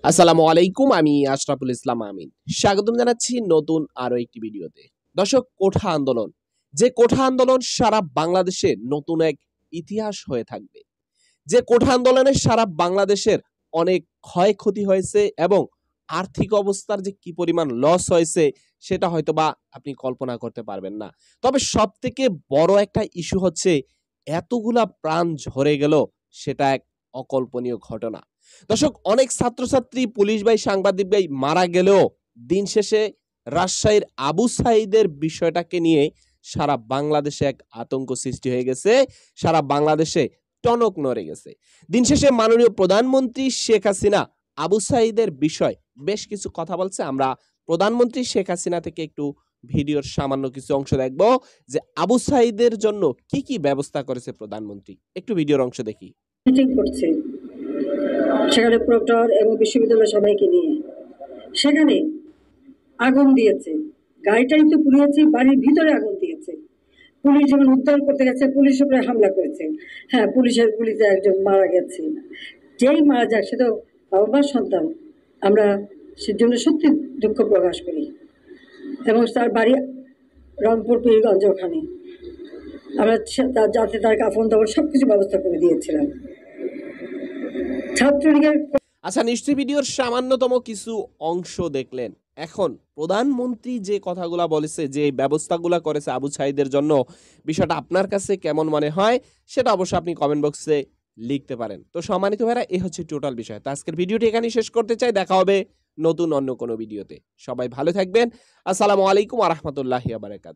আসসালামু আলাইকুম, আমি আশরাফুল ইসলাম আমিন। স্বাগতম জানাচ্ছি নতুন আরো একটি ভিডিওতে। দর্শক, কোঠা আন্দোলন, যে কোঠা আন্দোলন সারা বাংলাদেশে নতুন এক ইতিহাস হয়ে থাকবে। যে কোঠা আন্দোলনে সারা বাংলাদেশের অনেক ক্ষয়ক্ষতি হয়েছে এবং আর্থিক অবস্থার যে কি পরিমাণ লস হয়েছে সেটা হয়তোবা আপনি কল্পনা করতে পারবেন না। তবে সবথেকে বড় একটা ইস্যু হচ্ছে এতগুলা প্রাণ ঝরে গেল, সেটা এক অকল্পনীয় ঘটনা। দর্শক, অনেক ছাত্রছাত্রী, পুলিশ ভাই, সাংবাদিক ভাই মারা গেলেও দিন শেষে রাজশাহীর আবু সাঈদের বিষয়টাকে নিয়ে সারা বাংলাদেশে এক আতঙ্ক সৃষ্টি হয়ে গেছে। সারা বাংলাদেশে টনক নড়ে গেছে। দিন শেষে মাননীয় প্রধানমন্ত্রী শেখ হাসিনা আবু সাঈদের বিষয় বেশ কিছু কথা বলছে। আমরা প্রধানমন্ত্রী শেখ হাসিনা থেকে একটু ভিডিওর সামান্য কিছু অংশ দেখব যে আবু সাঈদের জন্য কি কি ব্যবস্থা করেছে প্রধানমন্ত্রী। একটু ভিডিওর অংশ দেখি। মিটিং করছে সেখানে প্রক্টর এবং বিশ্ববিদ্যালয় সবাইকে নিয়ে, সেখানে আগুন দিয়েছে, গাড়িটাই তো পুড়িয়েছে, বাড়ির ভিতরে আগুন দিয়েছে। পুলিশ যখন উদ্ধার করতে গেছে পুলিশ উপরে হামলা করেছে। হ্যাঁ, পুলিশের গুলিতে একজন মারা গেছে। যেই মারা যাক সে তো বাবা মার সন্তান। আমরা সেজন্য সত্যি দুঃখ প্রকাশ করি এবং তার বাড়ি রংপুর পীরগঞ্জ, ওখানে আমরা যাতে তার কাফন দাফন সবকিছু ব্যবস্থা করে দিয়েছিলাম। ছাত্রলীগের আচ্ছা, নিশ্চয়ই ভিডিওর সামান্যতম কিছু অংশ দেখলেন। এখন প্রধানমন্ত্রী যে কথাগুলা বলেছে, যে ব্যবস্থাগুলা করেছে আবু সাঈদের জন্য, বিষয়টা আপনার কাছে কেমন মনে হয় সেটা অবশ্যই আপনি কমেন্ট বক্সে লিখতে পারেন। তো সম্মানিত ভাইরা, এই হচ্ছে টোটাল বিষয়। তো আজকের ভিডিওটি এখানেই শেষ করতে চাই। দেখা হবে নতুন অন্য কোনো ভিডিওতে। সবাই ভালো থাকবেন। আসসালামু আলাইকুম ওয়া রাহমাতুল্লাহি ওয়া বারাকাতুহু।